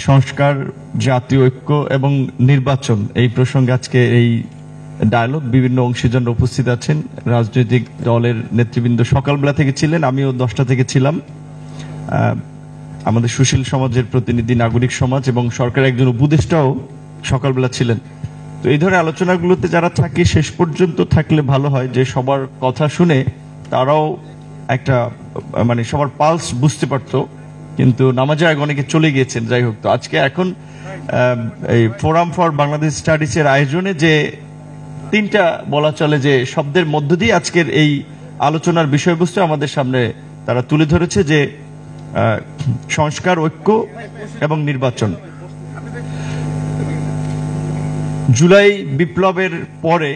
সংস্কার, জাতীয় ঐক্য এবং নির্বাচন এই প্রসঙ্গে আজকে এই ডায়ালগ বিভিন্ন অংশীজন উপস্থিত আছেন। রাজনৈতিক দলের নেতৃবৃন্দ সকালবেলা থেকে ছিলেন, আমিও 10টা থেকে ছিলাম। আমাদের সুশীল সমাজের প্রতিনিধি, নাগরিক সমাজ এবং সরকারের একজন উপদেষ্টাও সকালবেলা ছিলেন। তো এই ধরনের আলোচনাগুলোতে যারা থাকে শেষ পর্যন্ত থাকলে ভালো হয়, যে সবার কথা শুনে তারাও একটা সবার পালস বুঝতে পারতো। কিন্তু নামাজে আগে অনেকে চলে গিয়েছেন। যাই হোক, তো আজকে এখন এই ফোরাম ফর বাংলাদেশ স্টাডিজ এর আয়োজনে যে তিনটা বলা চলে যে শব্দের মধ্য দিয়ে আজকের এই আলোচনার বিষয়বস্তু আমাদের সামনে তারা তুলে ধরেছে, যে সংস্কার, ঐক্য এবং নির্বাচন। জুলাই বিপ্লবের পরে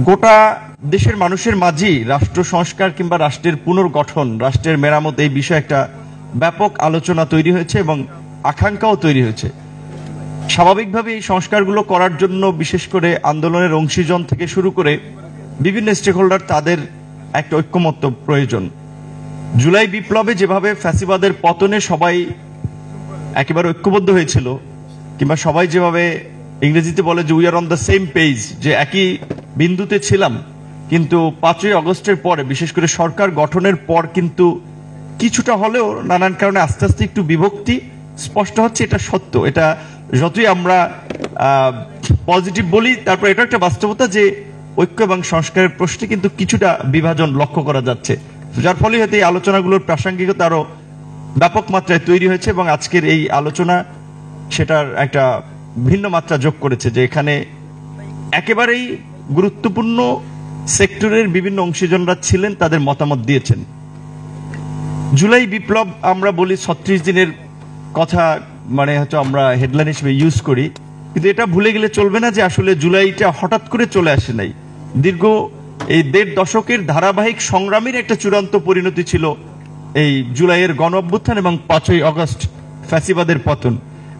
গোটা দেশের মানুষের মাঝেই রাষ্ট্র সংস্কার কিংবা রাষ্ট্রের পুনর্গঠন, রাষ্ট্রের মেরামত এই বিষয়ে একটা ব্যাপক আলোচনা তৈরি হয়েছে এবং আকাঙ্ক্ষাও তৈরি হয়েছে। স্বাভাবিকভাবে এই সংস্কারগুলো করার জন্য বিশেষ করে আন্দোলনের অংশীজন থেকে শুরু করে বিভিন্ন স্টেক হোল্ডার, তাদের একটা ঐক্যমত্য প্রয়োজন। জুলাই বিপ্লবে যেভাবে ফ্যাসিবাদের পতনে সবাই একেবারে ঐক্যবদ্ধ হয়েছিল, কিংবা সবাই যেভাবে ইংরেজিতে বলে যে we are on the same page, যে একই বিন্দুতে ছিলাম, কিন্তু 5ই আগস্টের পরে বিশেষ করে সরকার গঠনের পর কিন্তু কিছুটা হলেও নানান কারণে আস্তে আস্তে একটু বিভক্তি স্পষ্ট হচ্ছে। এটা সত্য। এটা যতই আমরা পজিটিভ বলি, তারপর এটা একটা বাস্তবতা যে ঐক্য এবং সংস্কারের প্রশ্নে কিন্তু কিছুটা বিভাজন লক্ষ্য করা যাচ্ছে, যার ফলে হয়তো এই আলোচনাগুলোর প্রাসঙ্গিকতা আরো ব্যাপক মাত্রায় তৈরি হয়েছে এবং আজকের এই আলোচনা সেটার একটা ভিন্ন মাত্রা যোগ করেছে, যে এখানে একেবারেই গুরুত্বপূর্ণ সেক্টরের বিভিন্ন অংশীজনরা ছিলেন, তাদের মতামত দিয়েছেন। জুলাই বিপ্লব আমরা বলি 36 দিনের কথা, হয়তো আমরা হেডলাইন হিসেবে ইউজ করি, কিন্তু এটা ভুলে গেলে চলবে না যে আসলে জুলাইটা হঠাৎ করে চলে আসে নাই। দীর্ঘ এই 1.5 দশকের ধারাবাহিক সংগ্রামের একটা চূড়ান্ত পরিণতি ছিল এই জুলাইয়ের গণ অভ্যুত্থান এবং 5ই আগস্ট ফ্যাসিবাদের পতন।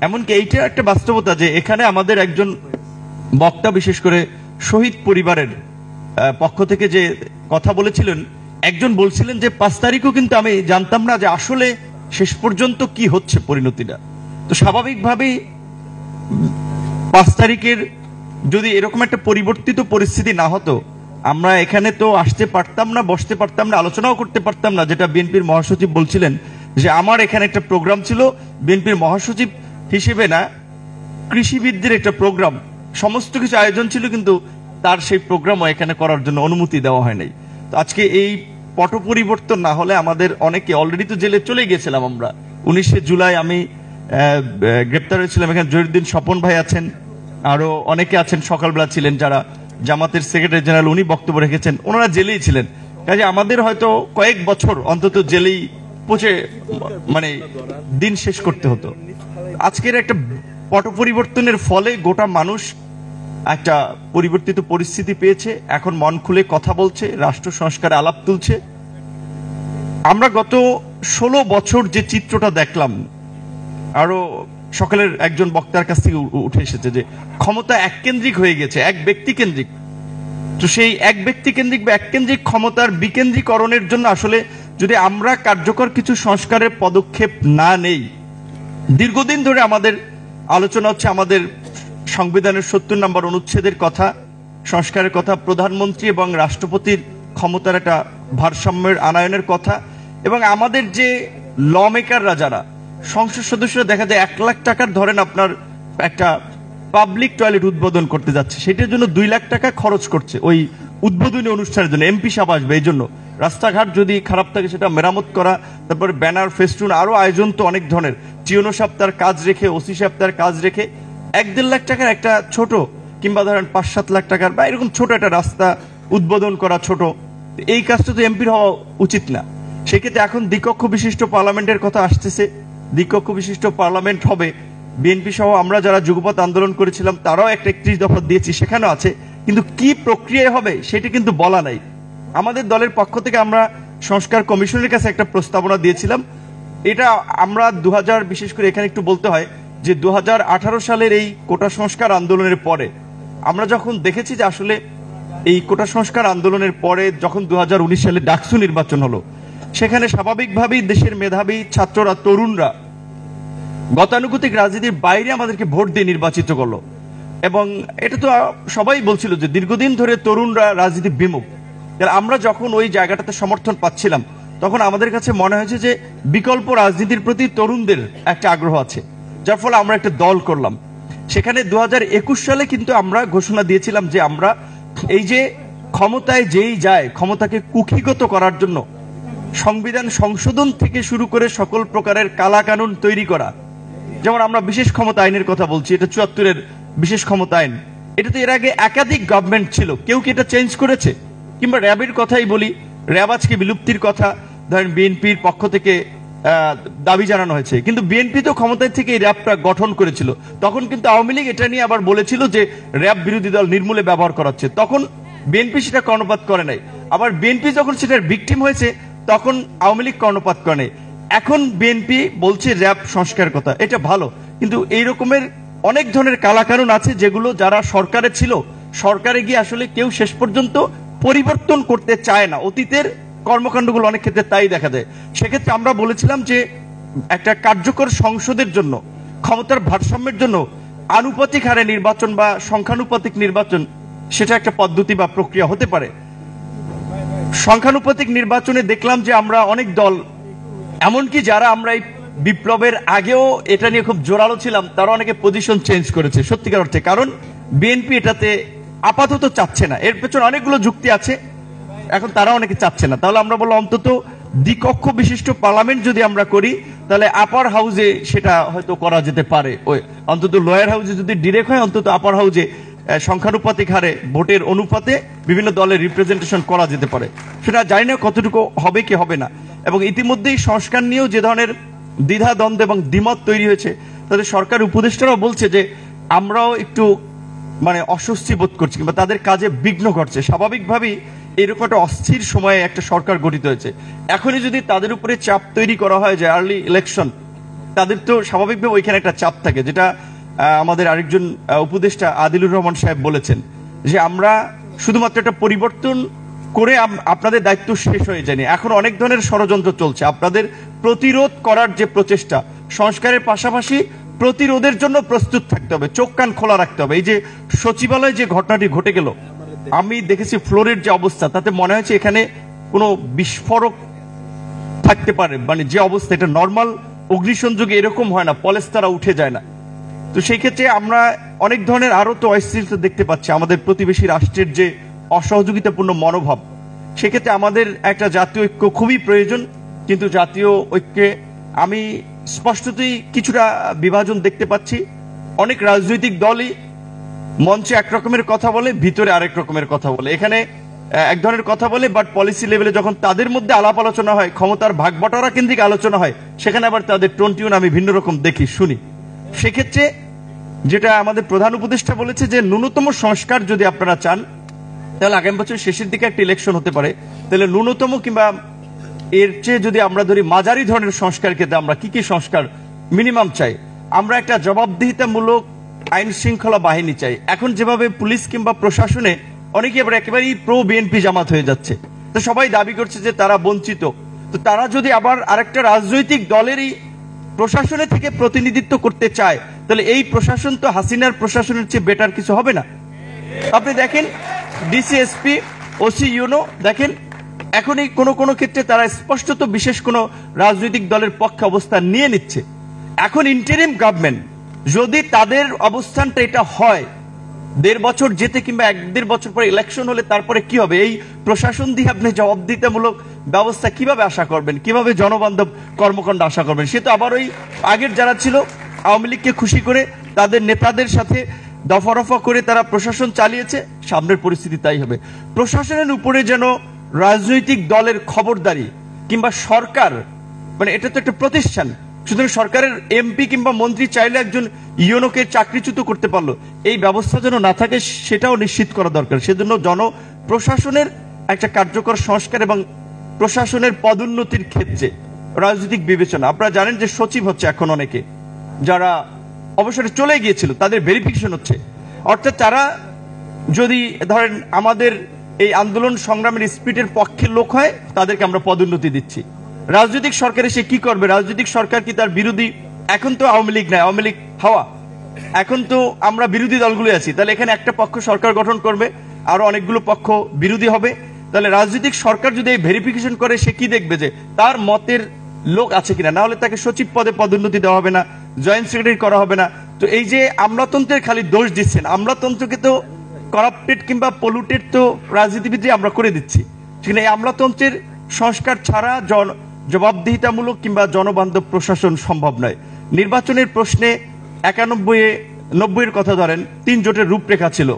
এমনকি এইটা একটা বাস্তবতা যে এখানে আমাদের একজন বক্তা, বিশেষ করে শহীদ পরিবারের পক্ষ থেকে যে কথা বলেছিলেন, একজন বলছিলেন যে 5 তারিখও কিন্তু আমি জানতাম না যে আসলে শেষ পর্যন্ত কি হচ্ছে পরিণতিটা। তো স্বাভাবিকভাবেই 5 তারিখের যদি এরকম একটা পরিবর্তিত পরিস্থিতি না হতো, আমরা এখানে তো আসতে পারতাম না, বসতে পারতাম না, আলোচনাও করতে পারতাম না। যেটা বিএনপির মহাসচিব বলছিলেন যে আমার এখানে একটা প্রোগ্রাম ছিল, বিএনপির মহাসচিব হিসেবে না, কৃষিবিদদের একটা প্রোগ্রাম, সমস্ত কিছু আয়োজন ছিল, কিন্তু তার সেই প্রোগ্রামও এখানে করার জন্য অনুমতি দেওয়া হয় নাই। তো আজকে এই পট পরিবর্তন না হলে আমাদের অনেকে অলরেডি তো জেলে চলে গিয়েছিলাম। আমরা 19শে জুলাই আমি গ্রেপ্তার হয়েছিলাম। এখানে জহিরুদ্দিন স্বপন ভাই আছেন, আরো অনেকে আছেন, সকালবেলা ছিলেন যারা জামাতের সেক্রেটারি জেনারেল, উনি বক্তব্য রেখেছেন, ওনারা জেলেই ছিলেন। কাজে আমাদের হয়তো কয়েক বছর অন্তত জেলেই পচে দিন শেষ করতে হতো। আজকের একটা পট পরিবর্তনের ফলে গোটা মানুষ একটা পরিবর্তিত পরিস্থিতি পেয়েছে, এখন মন খুলে কথা বলছে, রাষ্ট্র সংস্কারে আলাপ তুলছে। আমরা গত 16 বছর যে চিত্রটা দেখলাম, আরো সকালের একজন বক্তার কাছ থেকে উঠে এসেছে যে ক্ষমতা এককেন্দ্রিক হয়ে গেছে, এক ব্যক্তি কেন্দ্রিক। তো সেই এক ব্যক্তি কেন্দ্রিক বা এককেন্দ্রিক ক্ষমতার বিকেন্দ্রীকরণের জন্য আসলে যদি আমরা কার্যকর কিছু সংস্কারের পদক্ষেপ না নেই, দীর্ঘদিন ধরে আমাদের আলোচনা হচ্ছে আমাদের সংবিধানের 70 নম্বর অনুচ্ছেদের কথা, সংস্কারের কথা, প্রধানমন্ত্রী এবং রাষ্ট্রপতির ক্ষমতার একটা ভারসাম্যের আনয়নের কথা, এবং আমাদের যে ল মেকাররা, যারা সংসদ সদস্যরা, দেখা যায় 1 লাখ টাকার ধরেন আপনার একটা পাবলিক টয়লেট উদ্বোধন করতে যাচ্ছে, সেটার জন্য 2 লাখ টাকা খরচ করছে ওই উদ্বোধনী অনুষ্ঠানের জন্য। এমপি সাহেব আসবে, এই জন্য রাস্তাঘাট যদি খারাপ থাকে সেটা মেরামত করা, তারপরে ব্যানার, ফেস্টুন, আরো আয়োজন তো অনেক ধরনের। টিওনো সাহেব তার কাজ রেখে, ওসি সাহেব তার কাজ রেখে 1-1.5 লাখ টাকার একটা ছোট, কিংবা ধরেন 5-7 লাখ টাকার বা এরকম ছোট একটা রাস্তা উদ্বোধন করা ছোট, এই কাজটা তো এমপির হওয়া উচিত না। সেক্ষেত্রে এখন দ্বিকক্ষ বিশিষ্ট পার্লামেন্টের কথা আসতেছে, দ্বিকক্ষ বিশিষ্ট পার্লামেন্ট হবে। বিএনপি সহ আমরা যারা যুগপৎ আন্দোলন করেছিলাম তারাও একটা 31 দফা দিয়েছি, সেখানেও আছে, কিন্তু কি প্রক্রিয়ায় হবে সেটা কিন্তু বলা নাই। আমাদের দলের পক্ষ থেকে আমরা সংস্কার কমিশনের কাছে একটা প্রস্তাবনা দিয়েছিলাম। এটা আমরা 2000, বিশেষ করে এখানে একটু বলতে হয় যে 2018 সালের এই কোটা সংস্কার আন্দোলনের পরে আমরা যখন দেখেছি যে আসলে এই কোটা সংস্কার আন্দোলনের পরে যখন 2019 সালে ডাকসু নির্বাচন হলো, সেখানে স্বাভাবিকভাবেই দেশের মেধাবী ছাত্ররা, তরুণরা গতানুগতিক রাজনীতির বাইরে আমাদেরকে ভোট দিয়ে নির্বাচিত করলো। এবং এটা তো সবাই বলছিল যে দীর্ঘদিন ধরে তরুণরা রাজনীতি বিমুখ। আমরা যখন ওই জায়গাটাতে সমর্থন পাচ্ছিলাম, তখন আমাদের কাছে মনে হয়েছে যে বিকল্প রাজনীতির প্রতি তরুণদের একটা আগ্রহ আছে, যার ফলে আমরা একটা দল করলাম। সেখানে 2021 সালে কিন্তু আমরা ঘোষণা দিয়েছিলাম যে আমরা এই যে ক্ষমতায় যেই যায়, ক্ষমতাকে কুক্ষিগত করার জন্য সংবিধান সংশোধন থেকে শুরু করে সকল প্রকারের কালাকানুন তৈরি করা, যেমন আমরা বিশেষ ক্ষমতা আইনের কথা বলছি, এটা 74-এর বিশেষ ক্ষমতা আইন। এটা তো এর আগে একাধিক গভর্নমেন্ট ছিল, কেউ কি এটা চেঞ্জ করেছে? কিংবা র্যাবের কথাই বলি, র্যাব আজকে বিলুপ্তির কথা ধরেন বিএনপির পক্ষ থেকে দাবি জানানো হয়েছে, কিন্তু বিএনপি তো ক্ষমতায় থেকে এই র্যাবটা গঠন করেছিল। তখন কিন্তু আওয়ামী লীগ এটা নিয়ে আবার বলেছিল যে র্যাব বিরোধী দল নির্মূলে ব্যবহার করা হচ্ছে, তখন বিএনপি সেটা কর্ণপাত করে নাই। আবার বিএনপি যখন সেটার ভিকটিম হয়েছে, তখন আওয়ামী লীগ কর্ণপাত করে নাই। এখন বিএনপি বলছে র্যাব সংস্কারের কথা, এটা ভালো, কিন্তু এই রকমের অনেক ধরনের কালাকানুন আছে যেগুলো যারা সরকারে ছিল, সরকারে গিয়ে আসলে কেউ শেষ পর্যন্ত পরিবর্তন করতে চায় না। অতীতের কর্মকাণ্ডগুলো অনেক ক্ষেত্রে তাই দেখা যায়। সেক্ষেত্রে আমরা বলেছিলাম যে একটা কার্যকর সংসদের জন্য, ক্ষমতার ভারসাম্যের জন্য আনুপাতিক হারে নির্বাচন বা সংখ্যানুপাতিক নির্বাচন সেটা একটা পদ্ধতি বা প্রক্রিয়া হতে পারে। সংখ্যানুপাতিক নির্বাচনে দেখলাম যে আমরা অনেক দল, এমনকি যারা আমরা এই বিপ্লবের আগেও এটা নিয়ে খুব জোরালো ছিলাম, তারা অনেকে পজিশন চেঞ্জ করেছে সত্যিকার অর্থে, কারণ বিএনপি এটাতে আপাতত চাচ্ছে না। এর পেছনে অনেকগুলো যুক্তি আছে, এখন তারা অনেকে চাচ্ছে না। তাহলে আমরা বললাম অন্তত দ্বিকক্ষ বিশিষ্ট পার্লামেন্ট যদি আমরা করি, তাহলে আপার হাউজে সেটা হয়তো করা যেতে পারে। ওই অন্তত লোয়ার হাউজে যদি ডিরেক্ট হয়, অন্তত আপার হাউজে সংখ্যানুপাতিক হারে ভোটের অনুপাতে বিভিন্ন দলের রিপ্রেজেন্টেশন করা যেতে পারে। সেটা জানি না কতটুকু হবে কি হবে না। এবং ইতিমধ্যেই সংস্কার নিয়েও যে ধরনের দ্বিধা দ্বন্দ্ব এবং দ্বিমত তৈরি হয়েছে, তাদের সরকার উপদেষ্টারাও বলছে যে আমরাও একটু অস্বস্তি বোধ করছি, কিংবা তাদের কাজে বিঘ্ন ঘটছে। স্বাভাবিকভাবেই এরকম একটা অস্থির সময়ে একটা সরকার গঠিত হয়েছে, এখনই যদি তাদের উপরে চাপ তৈরি করা হয় যে আর্লি ইলেকশন, তাদের তো স্বাভাবিকভাবে ওইখানে একটা চাপ থাকে। যেটা আমাদের আরেকজন উপদেষ্টা আদিলুর রহমান সাহেব বলেছেন যে আমরা শুধুমাত্র একটা পরিবর্তন করে আপনাদের দায়িত্ব শেষ হয়ে যায়নি, এখন অনেক ধরনের ষড়যন্ত্র চলছে। আপনাদের প্রতিরোধ করার যে প্রচেষ্টা, সংস্কারের পাশাপাশি প্রতিরোধের জন্য প্রস্তুত থাকতে হবে, চোখ কান খোলা রাখতে হবে। এই যে সচিবালয়ে যে ঘটনাটি ঘটে গেল, আমি দেখেছি ফ্লোরের যে অবস্থা, তাতে মনে হয়েছে এখানে কোনো বিস্ফোরক থাকতে পারে। যে অবস্থা, এটা নর্মাল অগ্নিসংযোগে এরকম হয় না, পলেস্তারা উঠে যায় না। তো সেই ক্ষেত্রে আমরা অনেক ধরনের আরো তো অস্থিরতা দেখতে পাচ্ছি। আমাদের প্রতিবেশী রাষ্ট্রের যে অসহযোগিতাপূর্ণ মনোভাব, সেক্ষেত্রে আমাদের একটা জাতীয় ঐক্য খুবই প্রয়োজন। কিন্তু জাতীয় ঐক্যে আমি স্পষ্টতই কিছুটা বিভাজন দেখতে পাচ্ছি। অনেক রাজনৈতিক দলই মঞ্চে এক রকমের কথা বলে, ভিতরে আরেক রকমের কথা বলে। এখানে এক ধরনের কথা বলে, বাট পলিসি লেভেলে যখন তাদের মধ্যে আলাপ আলোচনা হয়, ক্ষমতার ভাগ বটারা কেন্দ্রিক আলোচনা হয়, সেখানে আবার তাদের টোন টিউন আমি ভিন্ন রকম দেখি, শুনি। সেক্ষেত্রে যেটা আমাদের প্রধান উপদেষ্টা বলেছে যে ন্যূনতম সংস্কার যদি আপনারা চান, তাহলে আগামী বছর শেষের দিকে একটা ইলেকশন হতে পারে, তাহলে ন্যূনতম কিংবা এর চেয়ে যদি আমরা ধরি মাঝারি ধরনের সংস্কার ক্ষেত্রে আমরা কি কি সংস্কার মিনিমাম চাই। আমরা একটা জবাবদিহিতামূলক আইন শৃঙ্খলা বাহিনী চাই। এখন যেভাবে পুলিশ কিংবা প্রশাসনে অনেকে আবার একেবারেই প্রো বিএনপি জামাত হয়ে যাচ্ছে, তো সবাই দাবি করছে যে তারা বঞ্চিত। তো তারা যদি আবার আরেকটা রাজনৈতিক দলেরই প্রশাসনে থেকে প্রতিনিধিত্ব করতে চায়, তাহলে এই প্রশাসন তো হাসিনার প্রশাসনের চেয়ে বেটার কিছু হবে না। আপনি দেখেন ডিসিএসপি, ওসি, ইউনো, দেখেন এখনই কোনো ক্ষেত্রে তারা স্পষ্টত বিশেষ কোনো রাজনৈতিক দলের পক্ষে অবস্থান নিয়ে নিচ্ছে। এখন ইন্টারিম গভর্নমেন্ট যদি তাদের অবস্থানটা এটা হয়, 1.5 বছর যেতে কিংবা 1-1.5 বছর পরে ইলেকশন হলে তারপরে কি হবে? এই প্রশাসন দিয়ে আপনি জবাবদিহিতামূলক ব্যবস্থা কিভাবে আশা করবেন? কিভাবে জনবান্ধব কর্মকাণ্ড আশা করবেন? সে তো আবার ওই আগের যারা ছিল আওয়ামী লীগকে খুশি করে তাদের নেতাদের সাথে দফা করে তারা প্রশাসন চালিয়েছে, সামনের পরিস্থিতি তাই হবে। প্রশাসনের উপরে যেন রাজনৈতিক দলের খবরদারি কিংবা সরকার, এটা তো একটা প্রতিষ্ঠান, সুতরাং সরকারের এমপি কিংবা মন্ত্রী চাইলে একজন ইউনোকে চাকরিচ্যুত করতে পারলো, এই ব্যবস্থা যেন না থাকে সেটাও নিশ্চিত করা দরকার। সেজন্য প্রশাসনের একটা কার্যকর সংস্কার এবং প্রশাসনের পদোন্নতির ক্ষেত্রে রাজনৈতিক বিবেচনা। আপনারা জানেন যে সচিব হচ্ছে এখন অনেকে, যারা অবসরে চলে গিয়েছিল তাদের ভেরিফিকেশন হচ্ছে। অর্থাৎ তারা যদি ধরেন আমাদের এই আন্দোলন সংগ্রামের স্পিডের পক্ষের লোক হয়, তাদেরকে আমরা পদোন্নতি দিচ্ছি। রাজনৈতিক সরকার এসে কি করবে? রাজনৈতিক সরকার কি তার বিরোধী এখন তো আওয়ামী লীগ নাই, আওয়ামী লীগ হাওয়া। এখন তো আমরা বিরোধী দলগুলো আছি, তাহলে এখানে একটা পক্ষ সরকার গঠন করবে, আরো অনেকগুলো পক্ষ বিরোধী হবে। তাহলে রাজনৈতিক সরকার যদি এই ভেরিফিকেশন করে, সে কি দেখবে যে তার মতের লোক আছে কিনা, না হলে তাকে সচিব পদে পদোন্নতি দেওয়া হবে না, জয়েন্ট সেক্রেটারি করা হবে না। তো এই যে আমলাতন্ত্রের খালি দোষ দিচ্ছেন, আমলাতন্ত্রকে তো করাপ্টেড কিংবা পলুটেড তো রাজনীতিবিদই আমরা করে দিচ্ছি। সেখানে এই আমলাতন্ত্রের সংস্কার ছাড়া জবাবদিহিতামূলক কিংবা জনবান্ধব প্রশাসন সম্ভব নয়। নির্বাচনের প্রশ্নে 91-90 কথা ধরেন, 3 জোটের রূপরেখা ছিল,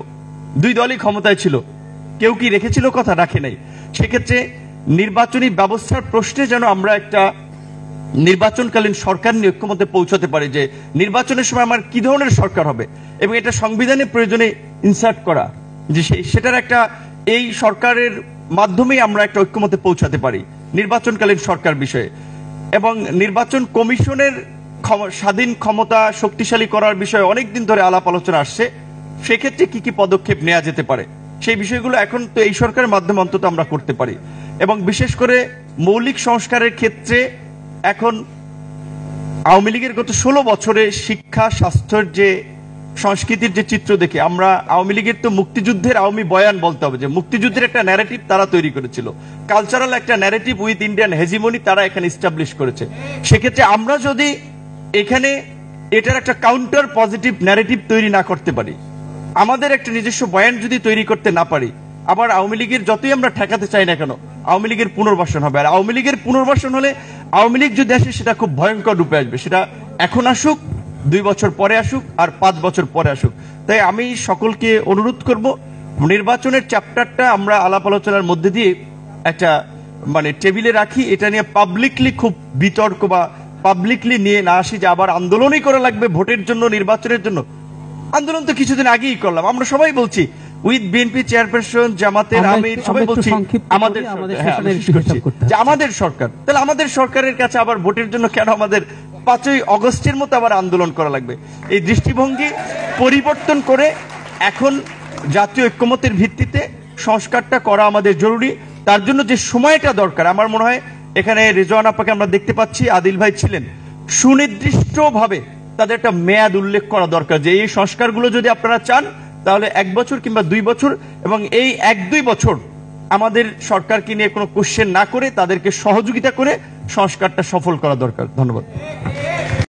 2 দলই ক্ষমতায় ছিল, কেউ কি রেখেছিল কথা? রাখে নাই। সেক্ষেত্রে নির্বাচনী ব্যবস্থার প্রশ্নে যেন আমরা একটা নির্বাচনকালীন সরকার নিয়ে ঐক্যমত্যে পৌঁছাতে পারি, যে নির্বাচনের সময় আমার কি ধরনের সরকার হবে, এবং এটা সংবিধানের প্রয়োজনে ইনসার্ট করা, যে সেটার একটা এই সরকারের মাধ্যমেই আমরা একটা ঐক্যমত্যে পৌঁছাতে পারি নির্বাচনকালীন সরকার বিষয়ে। এবং নির্বাচন কমিশনের স্বাধীন ক্ষমতা শক্তিশালী করার বিষয়ে অনেকদিন ধরে আলাপ আলোচনা আসছে। সেক্ষেত্রে কি কি পদক্ষেপ নেওয়া যেতে পারে, সেই বিষয়গুলো এখন তো এই সরকারের মাধ্যমে অন্তত আমরা করতে পারি। এবং বিশেষ করে মৌলিক সংস্কারের ক্ষেত্রে এখন আওয়ামী লীগের গত 16 বছরে শিক্ষা, স্বাস্থ্যের যে সংস্কৃতির যে চিত্র দেখে আমরা, আওয়ামী লীগের তো মুক্তিযুদ্ধের আওয়ামী বয়ান বলতে হবে, যে মুক্তিযুদ্ধের একটা ন্যারেটিভ তারা তৈরি করেছিল, কালচারাল একটা ন্যারেটিভ উইথ ইন্ডিয়ান হেজিমনি তারা এখানে এস্টাবলিশ করেছে। সেক্ষেত্রে আমরা যদি এখানে এটার একটা কাউন্টার পজিটিভ ন্যারেটিভ তৈরি না করতে পারি, আমাদের একটা নিজস্ব বয়ান যদি তৈরি করতে না পারি, আবার আওয়ামী লীগের যতই আমরা ঠেকাতে চাই না কেন, আওয়ামী লীগের পুনর্বাসন হবে। আর আওয়ামী লীগের পুনর্বাসন হলে আওয়ামী লীগ যদি আসে, সেটা খুব ভয়ঙ্কর রূপে আসবে। সেটা এখন আসুক, 2 বছর পরে আসুক, আর 5 বছর পরে আসুক। তাই আমি সকলকে অনুরোধ করব, নির্বাচনের চ্যাপ্টারটা আমরা আলাপ আলোচনার মধ্যে দিয়ে একটা টেবিলে রাখি, এটা নিয়ে পাবলিকলি খুব বিতর্ক বা পাবলিকলি নিয়ে না আসি যে আবার আন্দোলনই করা লাগবে ভোটের জন্য, নির্বাচনের জন্য। আন্দোলন তো কিছুদিন আগেই করলাম, আমরা সবাই বলছি, উইথ বিএনপি চেয়ারপারসন, জামাতের আমির, সবাই বলছি আমাদের সরকার। তাহলে আমাদের সরকারের কাছে আবার ভোটের জন্য কেন আমাদের 5ই অগস্টের মতো আবার আন্দোলন করা লাগবে? এই দৃষ্টিভঙ্গি পরিবর্তন করে এখন জাতীয় ঐক্যমত্যের ভিত্তিতে সংস্কারটা করা আমাদের জরুরি। তার জন্য যে সময়টা দরকার, আমার মনে হয় এখানে রেজওয়ান আপাকে আমরা দেখতে পাচ্ছি, আদিল ভাই ছিলেন, সুনির্দিষ্টভাবে তাদের একটা মেয়াদ উল্লেখ করা দরকার, যে এই সংস্কারগুলো যদি আপনারা চান তাহলে 1 বছর কিংবা 2 বছর, এবং এই 1-2 বছর আমাদের সরকারকে নিয়ে কোনো কোশ্চেন না করে তাদেরকে সহযোগিতা করে সংস্কারটা সফল করা দরকার। ধন্যবাদ।